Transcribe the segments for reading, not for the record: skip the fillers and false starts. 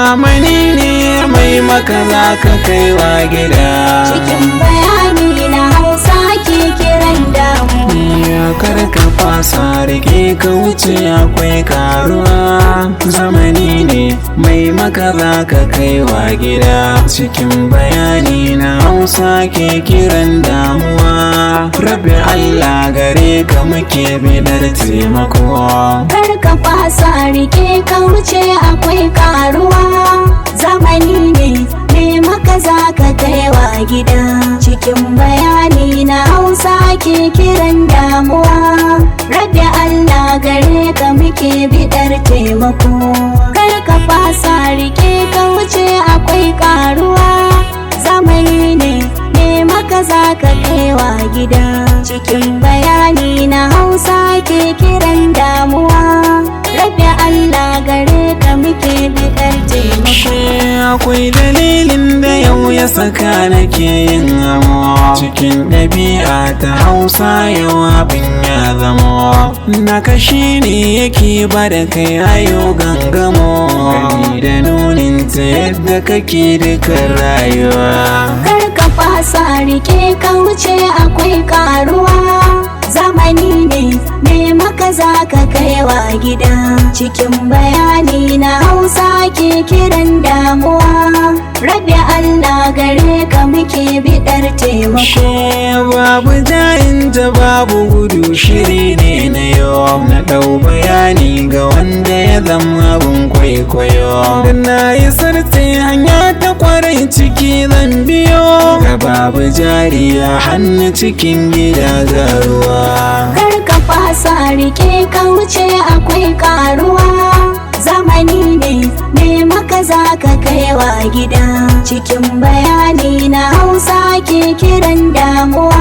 zamani ne mai maka za ka kaiwa gida. Cikin bayani na Hausa ke kiran damuwa. Kar ka fasa rike ka wuce akwai karuwa. Zamani ne mai maka za ka kaiwa gida. Cikin bayani na Hausa ke kiran damuwa. Rabbi Allah gare ka muke bidar taimako. Kar ka fasa rike ka wuce akwai karuwa. Zamani ne me maka za ka kaiwa gida. Cikin bayani na Hausa ke kiran damuwa. Rabbi Allah gare ka muke bidar taimako. Kar ka fasa rike ka wuce akwai karuwa. Zamani ne me maka za ka kaiwa gida. Cikin bayani na Hausa ke kiran damuwa. Rabbi Allah gare ka muke bidar taimako. Akwai dalilin da yau ya saka nake yin amo. Cikin ɗabi'a ta Hausa yau abin ya zamo. Na kashi ne yake bada kai ayo gangamo. Gani da nunin ta yadda kake dukan rayuwa. Kar ka fasa rike ka wuce akwai karuwa. Zamani ne me maka za ka kaiwa gida. Cikin bayani na Hausa ke kiran damuwa. Rabbi Allah gare ka muke bidar taimako. Babu jayin ta babu gudu shiri ne na yau. Na ɗau bayani ga wanda ya zama abin kwaikwayo. Da na yi sarti hanya ta kwarai ciki zan biyo. Ga babu jari a hannu cikin gida ga ruwa. Kar ka fasa rike ka wuce akwai karuwa. Zamani ne me maka za ka kaiwa gida. Cikin bayani na Hausa ke kiran damuwa.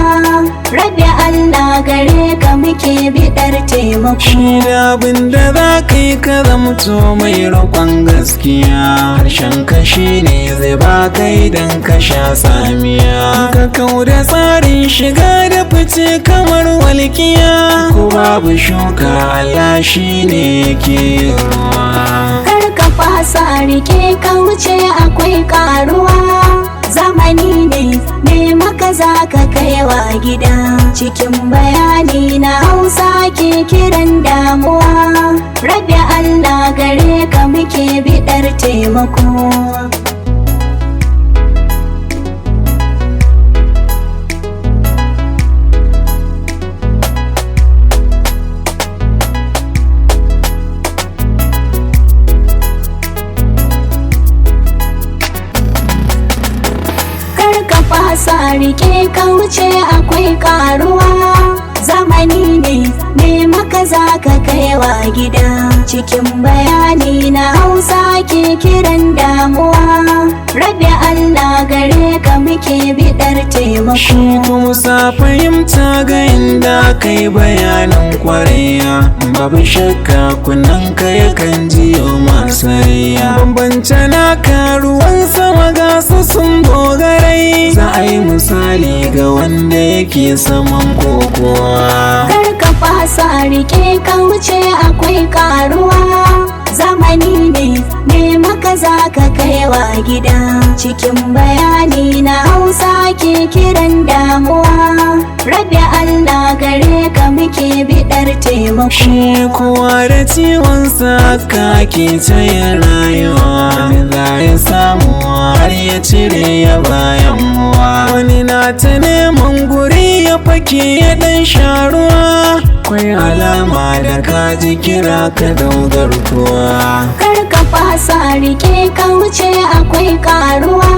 Rabbi Allah gare ka muke bidar taimako. Shi da abin da za ka yi ka zamto mai roƙon gaskiya. Harshen ka shi ne zai ba ka idan ka sha samiya. Ka kau da tsarin shiga da fice kamar walƙiya. Ko babu shuka Allah shi ne yake ruwa. Kar ka fasa rike ka wuce akwai karuwa. Zamani ne me maka za ka kaiwa gida. Cikin bayani na Hausa ke kiran damuwa. Rabbi Allah gare ka muke bidar taimako. Fasa rike ka wuce akwai karuwa. Zamani ne me maka za ka kaiwa gida. Cikin bayani na Hausa ke kiran damuwa. Rabbi Allah gare ka muke bidar taimako. Shi kuma fahimta ga inda kai bayanin kwaraya. Babu shakka kunan ka yakan jiyo masariya. Bambance na karuwan sama ga su sun dogarai. Za a yi misali ga wanda yake saman kokowa. Kar ka fasa rike ka wuce akwai karuwa. Zamani ne me maka za ka kaiwa gida. Cikin bayani na Hausa ke kiran damuwa. Rabbi Allah gare ka muke bidar taimako. Shi kowa da ciwonsa ka ke tayin rayuwa. Me za ya samu har ya cire ya bayan muwa. Wani na ta neman guri ya fake ya dan sharuwa. Kwai alama da ka ji kira ka daugar kuwa. Kar ka fasa rike ka wuce akwai karuwa.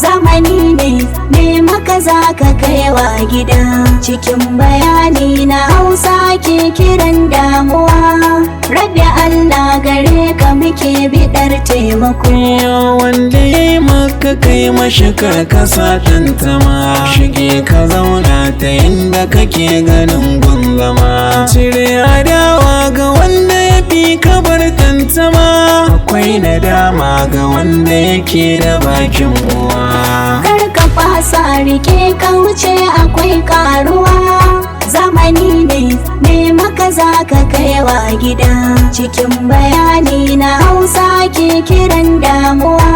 Zamani ne me maka za ka kaiwa gida. Cikin bayani na Hausa ke kiran damuwa. Rabbi Allah gare ka muke bidar taimako. Wanda ya yi maka kai mashi karkasa tantama. Shige ka zauna ta inda kake ganin gunzama. Cire adawa ga wanda ya fi kabar tantama. Akwai nadama ga wanda yake da bakin uwa. Kar ka fasa rike ka wuce akwai karuwa. zamani ne maka za ka kaiwa gida. Cikin bayani na Hausa ke kiran damuwa,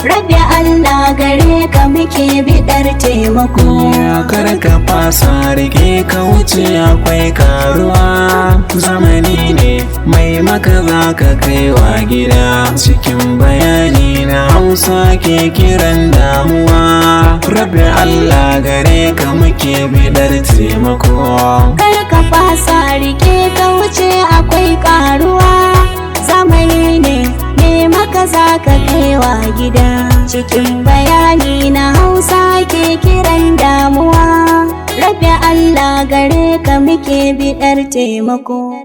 Rabbi Allah gare ka muke bidar taimako. Kar ka fasa rike ka wuce akwai karuwa, zamani ne mai maka za ka kaiwa gida. Cikin bayani na Hausa ke kiran damuwa, Rabbi Allah gare ka muke bidar taimako. Kar ka fasa rike ka wuce akwai karuwa, zamani ne maka za ka kaiwa gida. Cikin bayani na Hausa ke kiran damuwa, Rabbi Allah gare ka muke bidar taimako.